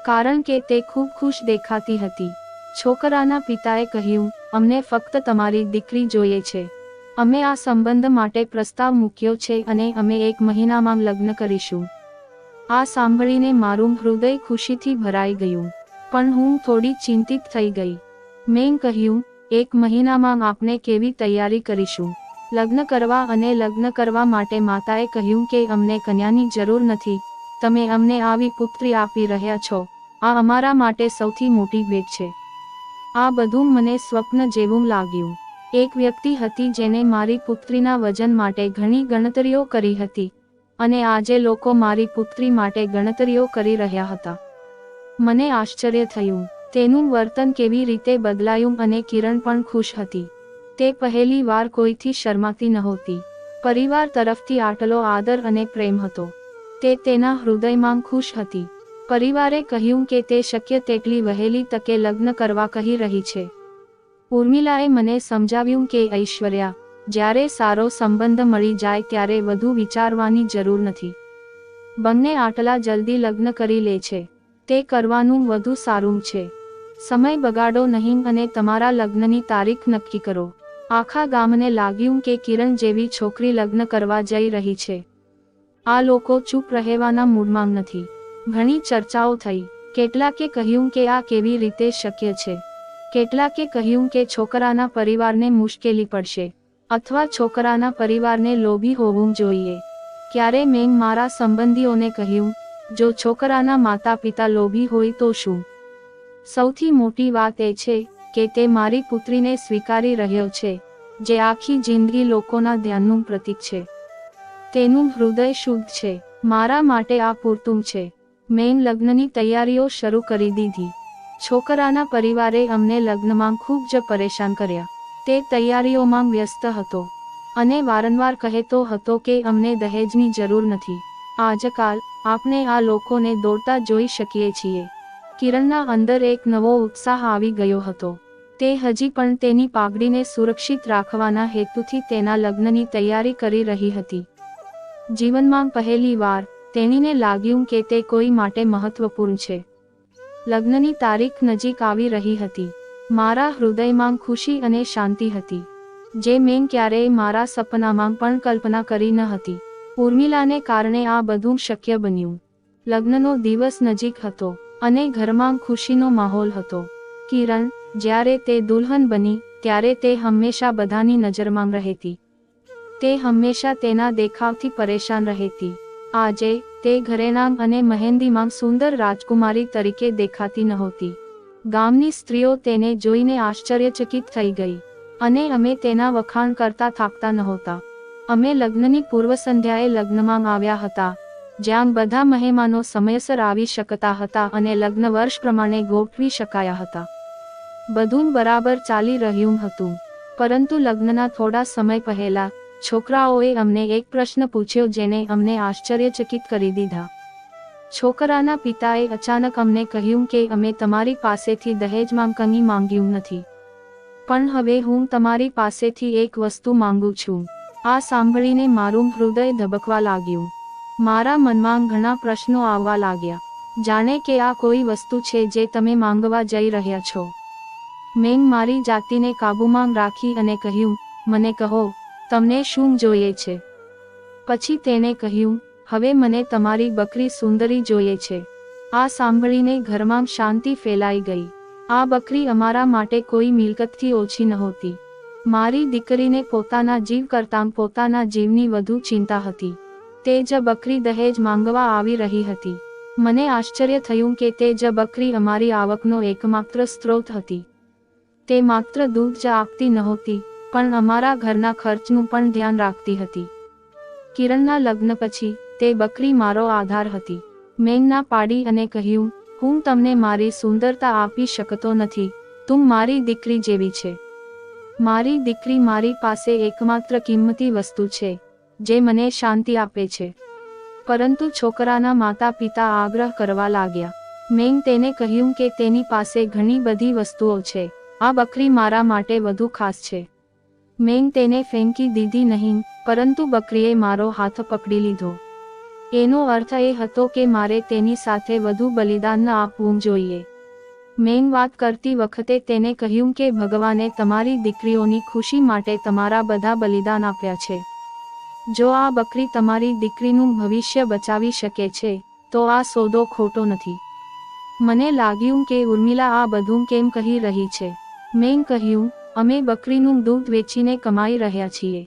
કારણ કે તે ખૂબ ખુશ દેખાતી હતી. છોકરાના પિતાએ કહ્યું, અમને ફક્ત તમારી દીકરી જોઈએ છે. અમે આ સંબંધ માટે પ્રસ્તાવ મૂક્યો છે અને અમે 1 મહિનામાં લગ્ન કરીશું. આ સાંભળીને મારું હૃદય ખુશીથી ભરાઈ ગયું. પણ હું થોડી ચિંતિત થઈ ગઈ. મેં કહ્યું, 1 મહિનામાં આપણે કેવી તૈયારી કરીશું? લગ્ન કરવા માટે માતાએ કહ્યું કે અમને કન્યાની જરૂર નથી. તમે અમને આવી પુત્રી આપી રહ્યા છો. આ અમારા માટે સૌથી મોટી ભેટ છે. આ બધું મને સ્વપ્ન જેવું લાગ્યું. એક વ્યક્તિ હતી જેને મારી પુત્રીના વજન માટે ઘણી ગણતરીઓ કરી હતી, અને આજે લોકો મારી પુત્રી માટે ગણતરીઓ કરી રહ્યા હતા. મને આશ્ચર્ય થયું. તેનું વર્તન કેવી રીતે બદલાયું અને કિરણ પણ ખુશ હતી. તે પહેલી વાર કોઈથી શરમાતી નહોતી. પરિવાર તરફથી આટલો આદર અને પ્રેમ હતો. તે તેના હૃદયમાં ખુશ હતી. પરિવારે કહ્યું કે તે શક્ય તેટલી વહેલી તકે લગ્ન કરવા કહી રહી છે. ઉર્મિલાએ મને સમજાવ્યું કે ઐશ્વર્યા, જ્યારે સારો સંબંધ મળી જાય ત્યારે વધુ વિચારવાની જરૂર નથી. બંને આટલા જલ્દી લગ્ન કરી લે છે. તે કરવાનું વધુ સારું છે. સમય બગાડો નહીં અને તમારા લગ્નની તારીખ નક્કી કરો. આખા ગામને લાગ્યું કે કિરણ જેવી છોકરી લગ્ન કરવા જઈ રહી છે. આ લોકો ચૂપ રહેવાના મૂડમાં નથી. ઘણી ચર્ચાઓ થઈ. કેટલાકે કહ્યું કે આ કેવી રીતે શક્ય છે. કેટલાકે કહ્યું કે છોકરાના પરિવારને મુશ્કેલી પડશે, અથવા છોકરાના પરિવારને લોભી હોવું જોઈએ. ક્યારે મેં મારા સંબંધીઓને કહ્યું, જો છોકરાના માતા પિતા લોભી હોય તો શું? સૌથી મોટી વાત એ છે કે તે મારી પુત્રીને સ્વીકારી રહ્યો છે, જે આખી જિંદગી લોકોના ધ્યાનનું પ્રતીક છે. તેનું હૃદય શુદ્ધ છે. મારા માટે આ પૂરતું છે. મેં લગ્નની તૈયારીઓ શરૂ કરી દીધી. છોકરાના પરિવારે અમને લગ્નમાં ખૂબ જ પરેશાન કર્યા. તે તૈયારીઓમાં વ્યસ્ત હતો અને વારંવાર કહેતો હતો કે અમને દહેજની જરૂર નથી. આજકાલ આપણે આ લોકોને દોડતા જોઈ શકીએ છીએ. કિરણના અંદર એક નવો ઉત્સાહ આવી ગયો હતો. તે હજી પણ તેની પાઘડીને સુરક્ષિત રાખવાના હેતુથી તેના લગ્નની તૈયારી કરી રહી હતી. જીવનમાં પહેલી વાર તેણીને લાગ્યું કે તે કોઈ માટે મહત્વપૂર્ણ છે. લગ્નની તારીખ નજીક આવી રહી હતી. મારા હૃદયમાં ખુશી અને શાંતિ હતી, જે મેં ક્યારેય મારા સપનામાં પણ કલ્પના કરી ન હતી. ઉર્મિલાને કારણે આ બધું શક્ય બન્યું. લગ્નનો દિવસ નજીક હતો અને ઘરમાં ખુશીનો માહોલ હતો. કિરણ, જ્યારે તે દુલ્હન બની ત્યારે તે હંમેશા બધાની નજરમાં રહેતી. તે હંમેશા તેના દેખાવથી પરેશાન રહેતી. આજે તે ઘરેણાં અને મહેંદીમાં સુંદર રાજકુમારી તરીકે દેખાતી નહોતી. ગામની સ્ત્રીઓ તેને જોઈને આશ્ચર્યચકિત થઈ ગઈ, અને અમે તેના વખાણ કરતા થાકતા નહોતા. અમે લગ્નની પૂર્વ સંધ્યાએ લગ્નમાં આવ્યા હતા, જ્યાં બધા મહેમાનો સમયસર આવી શકતા હતા અને લગ્ન વર્ષ પ્રમાણે ગોઠવી શકાયા હતા. બધું બરાબર ચાલી રહ્યું હતું, પરંતુ લગ્નના થોડા સમય પહેલા છોકરાઓએ અમને એક પ્રશ્ન પૂછ્યો જેને અમને આશ્ચર્યચકિત કરી દીધા. છોકરાના પિતાએ અચાનક અમને કહ્યું કે અમે તમારી પાસેથી દહેજમાં કંઈ માંગ્યું નથી, પણ હવે હું તમારી પાસેથી એક વસ્તુ માંગુ છું. આ સાંભળીને મારું હૃદય ધબકવા લાગ્યું. મારા મનમાં ઘણા પ્રશ્નો આવવા લાગ્યા, જાણે કે આ કોઈ વસ્તુ છે જે તમે માંગવા જઈ રહ્યા છો. મેં મારી જાતિને કાબૂમાં રાખી અને કહ્યું, મને કહો, તમને શું જોઈએ છે? પછી તેણે કહ્યું, હવે મને તમારી બકરી સુંદરી જોઈએ છે. આ સાંભળીને ઘરમાં શાંતિ ફેલાઈ ગઈ. આ બકરી અમારા માટે કોઈ મિલકતથી ઓછી નહોતી. મારી દીકરીને પોતાના જીવ કરતાં પોતાના જીવની વધુ ચિંતા હતી. તે જ બકરી દહેજ માંગવા આવી રહી હતી. મને આશ્ચર્ય થયું કે તે જ બકરી અમારી આવકનો એકમાત્ર સ્ત્રોત હતી. તે માત્ર દૂધ જ આપતી નહોતી, પણ અમારા ઘરના ખર્ચનું પણ ધ્યાન રાખતી હતી. કિરણના લગ્ન પછી તે બકરી મારો આધાર હતી. મેં ના પાડી અને કહ્યું, હું તમને મારી સુંદરતા આપી શકતો નથી, તું મારી દીકરી જેવી છે. મારી દીકરી મારી પાસે એકમાત્ર કિંમતી વસ્તુ છે, જે મને શાંતિ આપે છે. પરંતુ છોકરાના માતા પિતા આગ્રહ કરવા લાગ્યા. મેં તેને કહ્યું કે તેની પાસે ઘણી બધી વસ્તુઓ છે, આ બકરી મારા માટે વધુ ખાસ છે. મેં તેને ફેંકી દીધી નહીં, પરંતુ બકરીએ મારો હાથ પકડી લીધો. એનો અર્થ એ હતો કે મારે તેની સાથે વધુ બલિદાન ન આપવું જોઈએ. મેં વાત કરતી વખતે તેને કહ્યું કે ભગવાને તમારી દીકરીઓની ખુશી માટે તમારા બધા બલિદાન આપ્યા છે. જો આ બકરી તમારી દીકરીનું ભવિષ્ય બચાવી શકે છે, તો આ સોદો ખોટો નથી. મને લાગ્યું કે ઉર્મિલા આ બધું કેમ કહી રહી છે. મેં કહ્યું, અમે બકરીનું દૂધ વેચીને કમાઈ રહ્યા છીએ.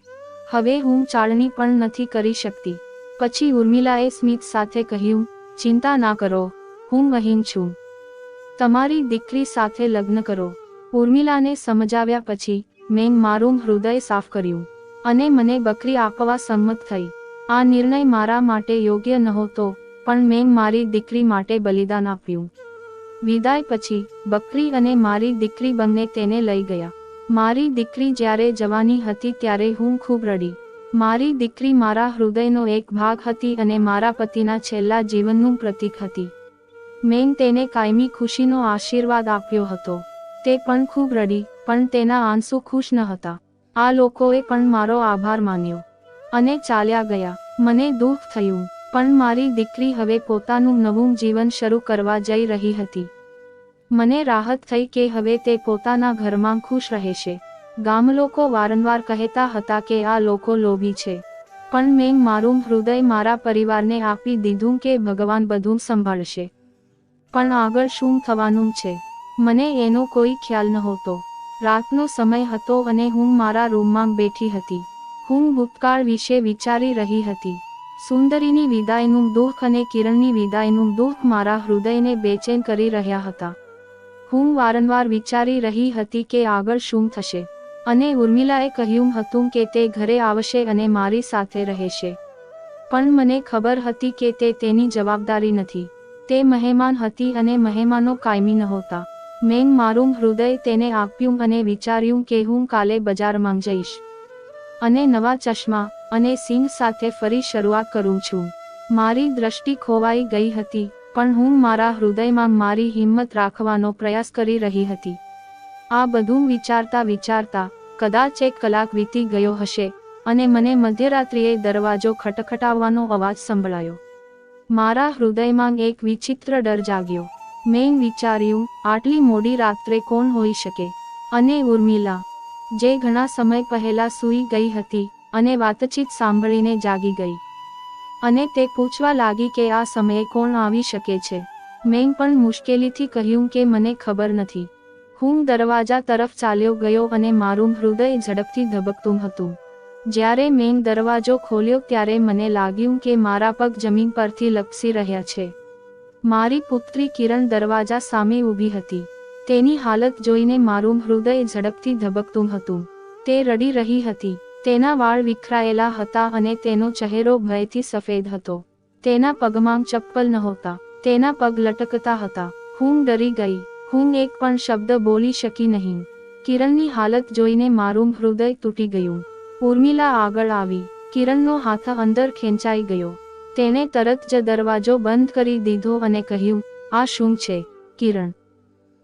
હવે હું ચાળણી પણ નથી કરી શકતી. પછી ઉર્મિલાએ સ્મિત સાથે કહ્યું, ચિંતા ના કરો, હું અહીં છું. તમારી દીકરી સાથે લગ્ન કરો. ઉર્મિલાને સમજાવ્યા પછી મેં મારું હૃદય સાફ કર્યું, અને મને બકરી આપવા સંમત થઈ. આ નિર્ણય મારા માટે યોગ્ય નહોતો, પણ મેં મારી દીકરી માટે બલિદાન આપ્યું. વિદાય પછી બકરી અને મારી દીકરી બંને તેને લઈ ગયા. મારી દીકરી જ્યારે જવાની હતી ત્યારે હું ખૂબ રડી. મારી દીકરી મારા હૃદયનો એક ભાગ હતી અને મારા પતિના છેલ્લા જીવનનું પ્રતીક હતી. મેં તેને કાયમી ખુશીનો આશીર્વાદ આપ્યો હતો. તે પણ ખૂબ રડી, પણ તેના આંસુ ખુશ ન હતા. આ લોકોએ પણ મારો આભાર માન્યો અને ચાલ્યા ગયા. મને દુઃખ થયું, પણ મારી દીકરી હવે પોતાનું નવું જીવન શરૂ કરવા જઈ રહી હતી. મને રાહત થઈ કે હવે તે પોતાના ઘરમાં ખુશ રહેશે. ગામલોકો વારંવાર કહેતા હતા કે આ લોકો લોભી છે, પણ મેં મારું હૃદય મારા પરિવારને આપી દીધું કે ભગવાન બધું સંભાળશે. પણ આગળ શું થવાનું છે, મને એનો કોઈ ખ્યાલ નહોતો. રાતનો સમય હતો અને હું મારા રૂમમાં બેઠી હતી. હું ભૂતકાળ વિશે વિચારી રહી હતી. સુંદરીની વિદાયનું દુઃખ અને કિરણની વિદાયનું દુઃખ મારા હૃદયને બેચેન કરી રહ્યા હતા. હું વારંવાર વિચારી રહી હતી કે આગળ શું થશે. અને ઉર્મિલાએ કહ્યું હતું કે તે ઘરે આવશે અને મારી સાથે રહેશે. પણ મને ખબર હતી કે તે તેની જવાબદારી નથી. તે મહેમાન હતી અને મહેમાનો કાયમી નહોતા. મેં મારું હૃદય તેને આપ્યું અને વિચાર્યું કે હું કાલે બજારમાં જઈશ અને નવા ચશ્મા અને સીંગ સાથે ફરી શરૂઆત કરું છું. મારી દ્રષ્ટિ ખોવાઈ ગઈ હતી, પણ હું મારા હૃદયમાં મારી હિંમત રાખવાનો પ્રયાસ કરી રહી હતી. આ બધું વિચારતા વિચારતા કદાચ 1 કલાક વીતી ગયો હશે અને મને મધ્યરાત્રિએ દરવાજો ખટખટાવવાનો અવાજ સંભળાયો. મારા હૃદયમાં એક વિચિત્ર ડર જાગ્યો. મેં વિચાર્યું, આટલી મોડી રાત્રે કોણ હોઈ શકે? અને ઉર્મિલા, જે ઘણા સમય પહેલા સૂઈ ગઈ હતી અને વાતચીત સાંભળીને જાગી ગઈ, અને તે પૂછવા લાગી કે આ સમયે કોણ આવી શકે છે. મેં પણ મુશ્કેલીથી કહ્યું કે મને ખબર નથી. હું દરવાજા તરફ ચાલ્યો ગયો અને મારું હૃદય ઝડપથી ધબકતું હતું. જ્યારે મેં દરવાજો ખોલ્યો ત્યારે મને લાગ્યું કે મારા પગ જમીન પરથી લપસી રહ્યા છે. મારી પુત્રી કિરણ દરવાજા સામે ઊભી હતી. તેની હાલત જોઈને મારું હૃદય ઝડપથી ધબકતું હતું. તે રડી રહી હતી. તેના વાળ વિખરાયેલા હતા અને તેનો ચહેરો ભયથી સફેદ હતો. તેના પગમાં ચપ્પલ નહોતા. તેના પગ લટકતા હતા. હું ડરી ગઈ. હું એક પણ શબ્દ બોલી શકી નહીં. કિરણની હાલત જોઈને મારું હૃદય તૂટી ગયું. ઉર્મિલા આગળ આવી. કિરણનો હાથ અંદર ખેંચાઈ ગયો. તેણે તરત જ દરવાજો બંધ કરી દીધો અને કહ્યું, આ શું છે, કિરણ?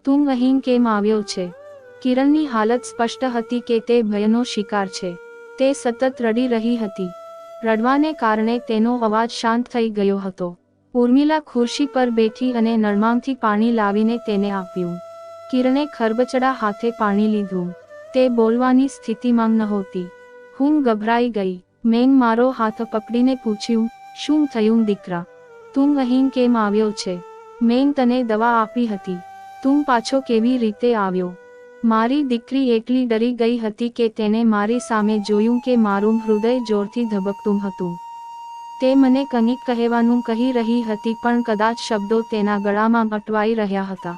તું અહીં કેમ આવ્યો છે? કિરણની હાલત સ્પષ્ટ હતી કે તે ભયનો શિકાર છે. તે સતત રડી રહી હતી. રડવાને કારણે તેનો અવાજ શાંત થઈ ગયો હતો. ઉર્મિલા ખુરશી પર બેઠી અને નળમાંથી પાણી લાવીને તેને આપ્યું. કિરણે ખરબચડા હાથે પાણી લીધું. તે બોલવાની સ્થિતિમાં નહોતી. હું ગભરાઈ ગઈ. મેં મારો હાથ પકડીને પૂછ્યું, શું થયું દીકરા? તું અહીં કેમ આવ્યો છે? મેં તને દવા આપી હતી. તું પાછો કેવી રીતે આવ્યો? મારી દીકરી એટલી ડરી ગઈ હતી કે તેને મારી સામે જોયું કે મારું હૃદય જોરથી ધબકતું હતું. તે મને કંઈક કહેવાનું કહી રહી હતી પણ કદાચ શબ્દો તેના ગળામાં અટવાઈ રહ્યા હતા.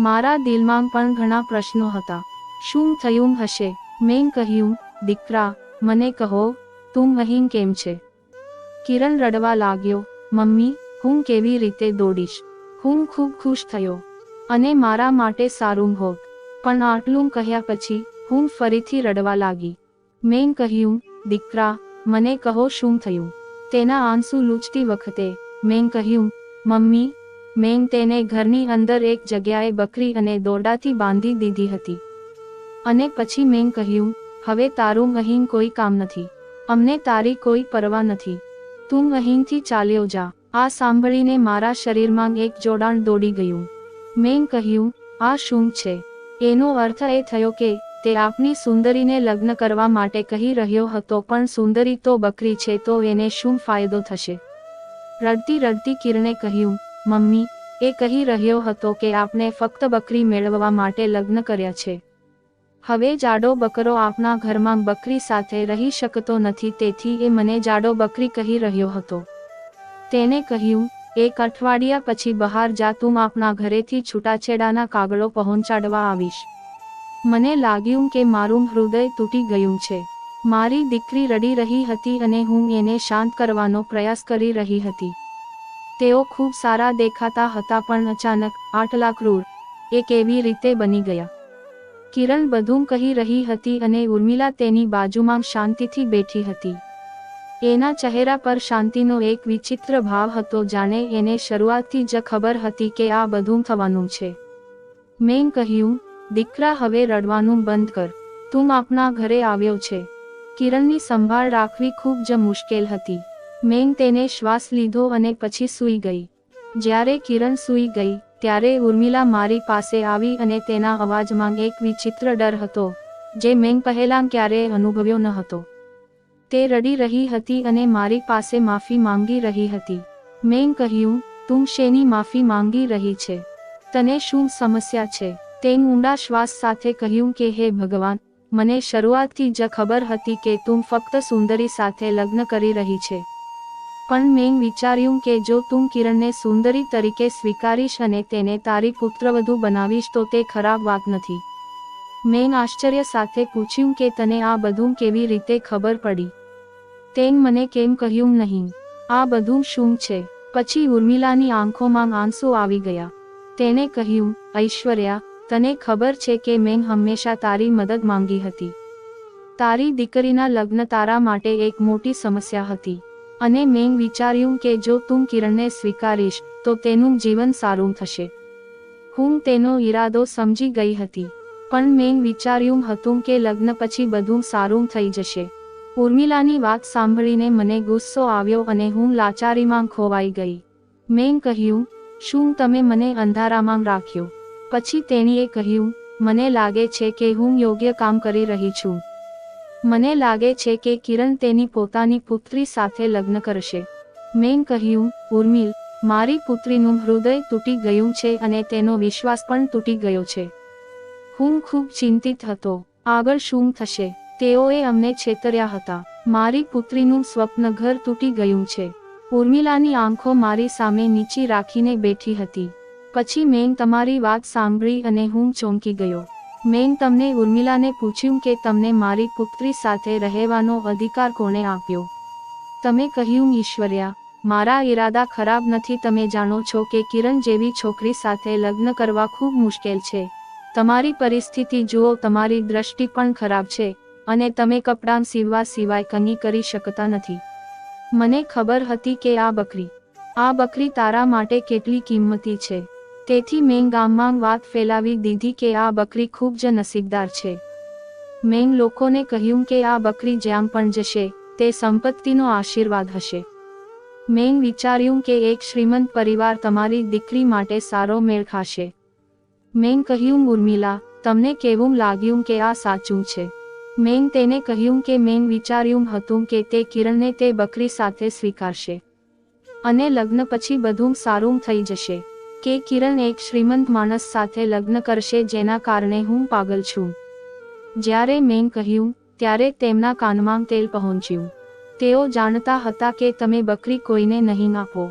મારા દિલમાં પણ ઘણા પ્રશ્નો હતા. શું થયું હશે? મેં કહ્યું, દીકરા, મને કહો, તું અહીં કેમ છે? કિરણ રડવા લાગ્યો. મમ્મી, હું કેવી રીતે દોડીશ? હું ખૂબ ખુશ થયો અને મારા માટે સારું હોત. પણ આટલું કહ્યા પછી હું ફરીથી રડવા લાગી. મેં કહ્યું, દીકરા, મને કહો શું થયું? તેના આંસુ લૂછતી વખતે મેં કહ્યું, મમ્મી, મેં તેને ઘરની અંદર એક જગ્યાએ બકરી અને દોરડાથી બાંધી દીધી હતી. અને પછી મેં કહ્યું, હવે તારું અહીં કોઈ કામ નથી. અમને તારી કોઈ પરવા નથી. તું અહીંથી ચાલ્યો જા. આ સાંભળીને મારા શરીરમાં એક જોડાણ દોડી ગયું. મેં કહ્યું, આ શું છે? એનો અર્થ એ થયો કે તે આપની સુંદરીને લગ્ન કરવા માટે કહી રહ્યો હતો પણ સુંદરી તો બકરી છે તો એને શું ફાયદો થશે? રડતી રડતી કિરણે કહ્યું, મમ્મી, એ કહી રહ્યો હતો કે આપણે ફક્ત બકરી મેળવવા માટે લગ્ન કર્યા છે. હવે જાડો બકરો આપના ઘરમાં બકરી સાથે રહી શકતો નથી તેથી એ મને જાડો બકરી કહી રહ્યો હતો. તેને કહ્યું, એક અઠવાડિયા પછી બહાર જા, તું આપના ઘરેથી છૂટાછેડાના કાગળો પહોંચાડવા આવીશ. મને લાગ્યું કે મારું હૃદય તૂટી ગયું છે. મારી દીકરી રડી રહી હતી અને હું એને શાંત કરવાનો પ્રયાસ કરી રહી હતી. તેઓ ખૂબ સારા દેખાતા હતા પણ અચાનક આટલા ક્રૂર એ કેવી રીતે બની ગયા? કિરણ બધું કહી રહી હતી અને ઉર્મિલા તેની બાજુમાં શાંતિથી બેઠી હતી. એના ચહેરા પર શાંતિનો એક વિચિત્ર ભાવ હતો, જાણે એને શરૂઆતથી જ ખબર હતી કે આ બધું થવાનું છે. મેં કહ્યું, દીકરા, હવે રડવાનું બંધ કર. તું આપના ઘરે આવ્યો છે. કિરણની સંભાળ રાખવી ખૂબ જ મુશ્કેલ હતી. મેં તેને શ્વાસ લીધો અને પછી સૂઈ ગઈ. જ્યારે કિરણ સૂઈ ગઈ ત્યારે ઉર્મિલા મારી પાસે આવી અને તેના અવાજમાં એક વિચિત્ર ડર હતો જે મેં પહેલાં ક્યારેય અનુભવ્યો ન હતો. તે રડી રહી હતી અને મારી પાસે માફી માંગી રહી હતી. મેં કહ્યું, તું શેની માફી માંગી રહી છે? તને શું સમસ્યા છે? તેણે ઊંડા શ્વાસ સાથે કહ્યું કે હે ભગવાન, મને શરૂઆતથી જ ખબર હતી કે તું ફક્ત સુંદરી સાથે લગ્ન કરી રહી છે. પણ મેં વિચાર્યું કે જો તું કિરણને સુંદરી તરીકે સ્વીકારીશ અને તેને તારી પુત્રવધુ બનાવીશ તો તે ખરાબ વાત નથી. મેં આશ્ચર્ય સાથે પૂછ્યું કે તને આ બધું કેવી રીતે ખબર પડી? તેણે મને કેમ કહ્યું નહીં? આ બધું શું છે? પછી ઉર્મિલાની આંખોમાં આંસુ આવી ગયા. તેણે કહ્યું, ઐશ્વર્યા, તને ખબર છે કે મેં હંમેશા તારી મદદ માંગી હતી. તારી દીકરીના લગ્ન તારા માટે એક મોટી સમસ્યા હતી અને મેં વિચાર્યું કે જો તું કિરણને સ્વીકારીશ તો તેનું જીવન સારું થશે. હું તેનો ઈરાદો સમજી ગઈ હતી પણ મેં વિચાર્યું હતું કે લગ્ન પછી બધું સારું થઈ જશે. ઉર્મિલાની વાત સાંભળીને મને ગુસ્સો આવ્યો અને હું લાચારીમાં ખોવાઈ ગઈ. મેં કહ્યું, શું તમે મને અંધારામાં રાખ્યો? પછી તેણીએ કહ્યું, મને લાગે છે કે હું યોગ્ય કામ કરી રહી છું. મને લાગે છે કે કિરણ તેની પોતાની પુત્રી સાથે લગ્ન કરશે. મેં કહ્યું, ઉર્મિલ, મારી પુત્રીનું હૃદય તૂટી ગયું છે અને તેનો વિશ્વાસ પણ તૂટી ગયો છે. હું ખૂબ ચિંતિત હતો. આગળ શું થશે? તેઓએ અમને છેતર્યા હતા. મારી પુત્રીનું સ્વપ્ન ઘર તૂટી ગયું છે. ઉર્મિલાની આંખો મારી સામે નીચી રાખીને બેઠી હતી. પછી મેં તમારી વાત સાંભળી અને હું ચોંકી ગયો. મેં તમને ઉર્મિલાને પૂછ્યું કે તમને મારી પુત્રી સાથે રહેવાનો અધિકાર કોણે આપ્યો? તમે કહ્યું ઈશ્વર્યા. મારા ઈરાદા ખરાબ નથી. તમે જાણો છો કે કિરણ જેવી છોકરી સાથે લગ્ન કરવા ખૂબ મુશ્કેલ છે. તમારી પરિસ્થિતિ જુઓ. તમારી દ્રષ્ટિ પણ ખરાબ છે અને તમે કપડાં સીવવા સિવાય કંઈ કરી શકતા નથી. મને ખબર હતી કે આ બકરી તારા માટે કેટલી કિંમતી છે. તેથી મેં ગામમાં વાત ફેલાવી દીધી કે આ બકરી ખૂબ જ નસીબદાર છે. મેં લોકોને કહ્યું કે આ બકરી જ્યાં પણ જશે તે સંપત્તિનો આશીર્વાદ હશે. મેં વિચાર્યું કે એક શ્રીમંત પરિવાર તમારી દીકરી માટે સારો મેળ ખાશે. મેં કહ્યું ઉર્મિલા, તમને કેવું લાગ્યું કે આ સાચું છે? મેં તેને કહ્યું કે મેં વિચાર્યું હતું કે તે કિરણને તે બકરી સાથે સ્વીકારશે અને લગ્ન પછી બધું સારું થઈ જશે. કે કિરણ એક શ્રીમંત માણસ સાથે લગ્ન કરશે જેના કારણે હું પાગલ છું. જ્યારે મેં કહ્યું ત્યારે તેમના કાનમાં તેલ પહોંચ્યું. તેઓ જાણતા હતા કે તમે બકરી કોઈને નહીં આપો.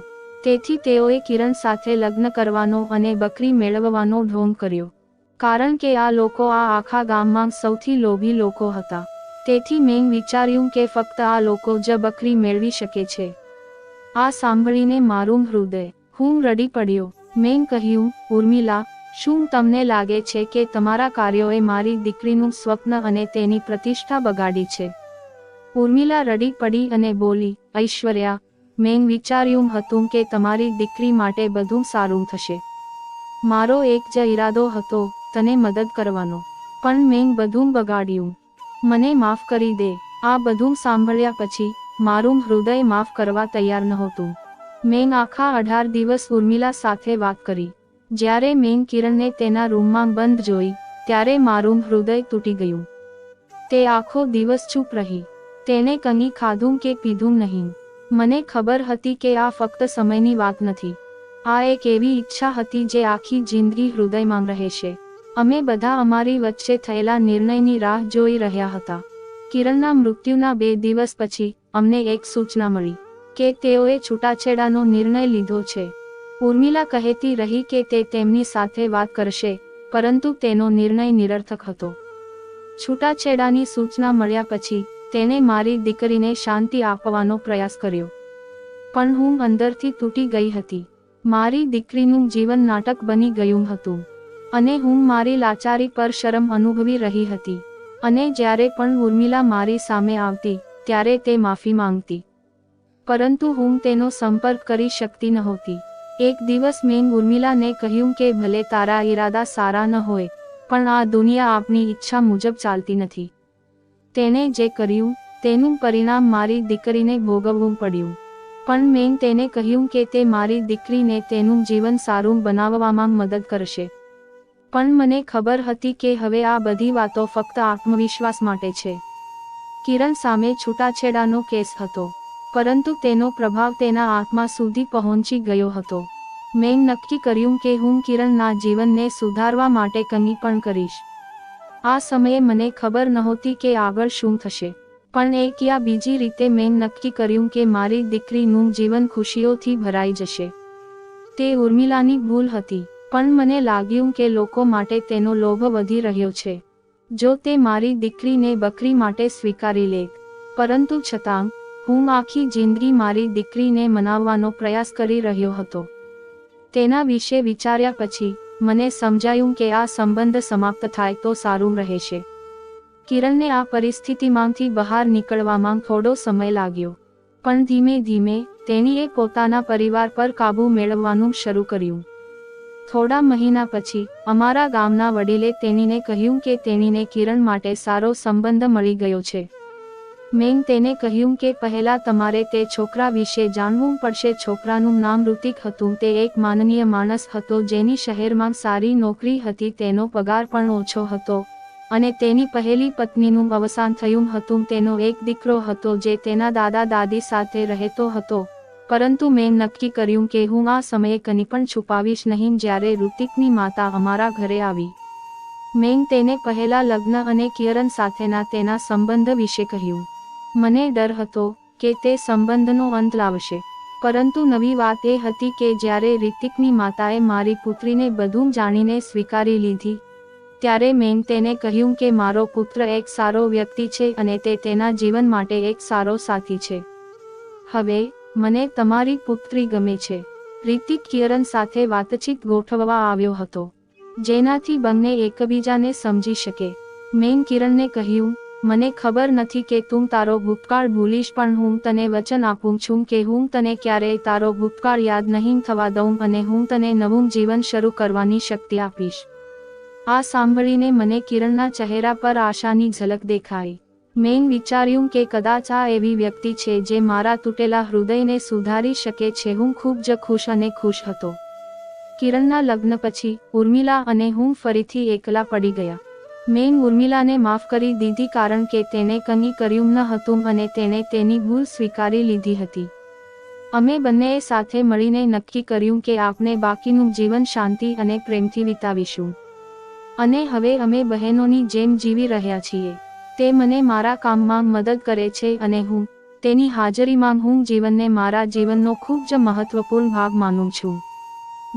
તેથી તેઓએ કિરણ સાથે લગ્ન કરવાનો અને બકરી મેળવવાનો ઢોંગ કર્યો. કારણ કે આ લોકો આ આખા ગામમાં સૌથી લોભી લોકો હતા. તેથી મેં વિચાર્યું કે ફક્ત આ લોકો જ બકરી મેળવી શકે છે. આ સાંભળીને મારું હૃદય, હું રડી પડ્યો. મેં કહ્યું, ઉર્મિલા, શું તમને લાગે છે કે તમારા કાર્યોએ મારી દીકરીનું સ્વપ્ન અને તેની પ્રતિષ્ઠા બગાડી છે? ઉર્મિલા રડી પડી અને બોલી, ઐશ્વર્યા, મેં વિચાર્યું હતું કે તમારી દીકરી માટે બધું સારું થશે. મારો એક જ ઈરાદો હતો, તને મદદ કરવાનો. પણ મેં બધું બગાડ્યું. મને માફ કરી દે. આ બધું સાંભળ્યા પછી મારું હૃદય માફ કરવા તૈયાર નહોતું. મેં આખા 18 દિવસ ઉર્મિલા સાથે વાત કરી. જ્યારે મેં કિરણને તેના રૂમમાં બંધ જોઈ ત્યારે મારું હૃદય તૂટી ગયું. તે આખો દિવસ ચૂપ રહી. તેને કંઈ ખાધું કે પીધું નહીં. મને ખબર હતી કે આ ફક્ત સમયની વાત નથી. આ એક એવી ઈચ્છા હતી જે આખી જિંદગી હૃદયમાં રહેશે. અમે બધા અમારી વચ્ચે થયેલા નિર્ણયની રાહ જોઈ રહ્યા હતા. કિરણના મૃત્યુના 2 દિવસ પછી અમને એક સૂચના મળી કે તેઓએ છૂટાછેડાનો નિર્ણય લીધો છે. ઉર્મિલા કહેતી રહી કે તે તેમની સાથે વાત કરશે, પરંતુ તેનો નિર્ણય નિરર્થક હતો. છૂટાછેડાની સૂચના મળ્યા પછી તેણે મારી દીકરીને શાંતિ આપવાનો પ્રયાસ કર્યો. પણ હું અંદરથી તૂટી ગઈ હતી. મારી દીકરીનું જીવન નાટક બની ગયું હતું અને હું મારી લાચારી પર શરમ અનુભવી રહી હતી. અને જ્યારે પણ ઉર્મિલા મારી સામે આવતી ત્યારે તે માફી માંગતી, પરંતુ હું તેનો સંપર્ક કરી શકતી નહોતી. એક દિવસ મેં ઉર્મિલાને કહ્યું કે ભલે તારા ઈરાદા સારા ન હોય, પણ આ દુનિયા આપની ઈચ્છા મુજબ ચાલતી નથી. તેણે જે કર્યું તેનું પરિણામ મારી દીકરીને ભોગવવું પડ્યું. પણ મેં તેને કહ્યું કે તે મારી દીકરીને તેનું જીવન સારું બનાવવામાં મદદ કરશે. પણ મને ખબર હતી કે હવે આ બધી વાતો ફક્ત આત્મવિશ્વાસ માટે છે. કિરણ સામે છૂટાછેડાનો કેસ હતો, પરંતુ તેનો પ્રભાવ તેના આત્મા સુધી પહોંચી ગયો હતો. મેં નક્કી કર્યું કે હું કિરણના જીવનને સુધારવા માટે કંઈ પણ કરીશ. આ સમયે મને ખબર નહોતી કે આગળ શું થશે, પણ એક યા બીજી રીતે મેં નક્કી કર્યું કે મારી દીકરીનું જીવન ખુશીઓથી ભરાઈ જશે. તે ઉર્મિલાની ભૂલ હતી, પણ મને લાગ્યું કે લોકો માટે તેનો લોભ વધી રહ્યો છે. જો તે મારી દીકરીને બકરી માટે સ્વીકારી લે, પરંતુ છતાં હું આખી જિંદગી મારી દીકરીને મનાવવાનો પ્રયાસ કરી રહ્યો હતો. તેના વિશે વિચાર્યા પછી મને સમજાયું કે આ સંબંધ સમાપ્ત થાય તો સારું રહેશે. કિરણને આ પરિસ્થિતિમાંથી બહાર નીકળવામાં થોડો સમય લાગ્યો, પણ ધીમે ધીમે તેણીએ પોતાના પરિવાર પર કાબૂ મેળવવાનું શરૂ કર્યું. થોડા મહિના પછી અમારા ગામના વડીલે તેણીને કહ્યું કે તેણીને કિરણ માટે સારો સંબંધ મળી ગયો છે. મેં તેને કહ્યું કે પહેલા તમારે તે છોકરા વિશે જાણવું પડશે. છોકરાનું નામ ઋતિક હતું. તે એક માનનીય માણસ હતો જેની શહેરમાં સારી નોકરી હતી. તેનો પગાર પણ ઓછો હતો અને તેની પહેલી પત્નીનું અવસાન થયું હતું. તેનો એક દીકરો હતો જે તેના દાદા દાદી સાથે રહેતો હતો. પરંતુ મેં નક્કી કર્યું કે હું આ સમયે કંઈ પણ છુપાવીશ નહીં. જ્યારે ઋતિકની માતા અમારા ઘરે આવી મેં તેને પહેલા લગ્ન અને કિરણ સાથેના તેના સંબંધ વિશે કહ્યું. મને ડર હતો કે તે સંબંધનો અંત લાવશે, પરંતુ નવી વાત એ હતી કે જ્યારે રિતિકની માતાએ મારી પુત્રીને બધું જાણીને સ્વીકારી લીધી, ત્યારે મેં તેને કહ્યું કે મારો પુત્ર એક સારો વ્યક્તિ છે અને તે તેના જીવન માટે એક સારો સાથી છે. હવે મને તમારી પુત્રી ગમે છે. રિતિક કિરણ સાથે વાતચીત ગોઠવવા આવ્યો હતો, જેનાથી બંને એકબીજાને સમજી શકે. મેં કિરણને કહ્યું, મને ખબર નથી કે તું તારો ભૂતકાળ ભૂલીશ, પણ હું તને વચન આપું છું કે હું તને ક્યારેય તારો ભૂતકાળ યાદ નહીં થવા દઉં અને હું તને નવું જીવન શરૂ કરવાની શક્તિ આપીશ. આ સાંભળીને મને કિરણના ચહેરા પર આશાની ઝલક દેખાઈ. મેં વિચાર્યું કે કદાચ આ એવી વ્યક્તિ છે જે મારા તૂટેલા હૃદયને સુધારી શકે છે. હું ખૂબ જ ખુશ અને ખુશ હતો. કિરણના લગ્ન પછી ઉર્મિલા અને હું ફરીથી એકલા પડી ગયા. મેં ઉર્મિલાને માફ કરી દીધી કારણ કે તેણે કંઈ કર્યું ન હતું અને તેણે તેની ભૂલ સ્વીકારી લીધી હતી. અમે બંનેએ સાથે મળીને નક્કી કર્યું કે આપણે બાકીનું જીવન શાંતિ અને પ્રેમથી વિતાવીશું. અને હવે અમે બહેનોની જેમ જીવી રહ્યા છીએ. તે મને મારા કામમાં મદદ કરે છે અને હું તેની હાજરીમાં હું જીવનને મારા જીવનનો ખૂબ જ મહત્વપૂર્ણ ભાગ માનું છું.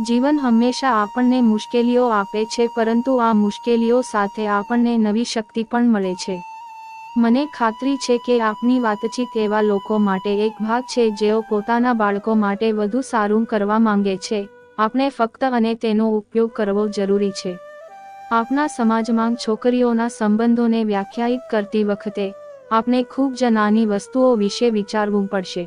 જીવન હંમેશા આપણને મુશ્કેલીઓ આપે છે, પરંતુ આ મુશ્કેલીઓ સાથે આપણને નવી શક્તિ પણ મળે છે. મને ખાતરી છે કે આપની વાતચીત એવા લોકો માટે એક ભાગ છે જેઓ પોતાના બાળકો માટે વધુ સારું કરવા માંગે છે. આપણે ફક્ત અને તેનો ઉપયોગ કરવો જરૂરી છે. આપણા સમાજમાં છોકરીઓના સંબંધોને વ્યાખ્યાયિત કરતી વખતે આપણે ખૂબ જ નાની વસ્તુઓ વિશે વિચારવું પડશે.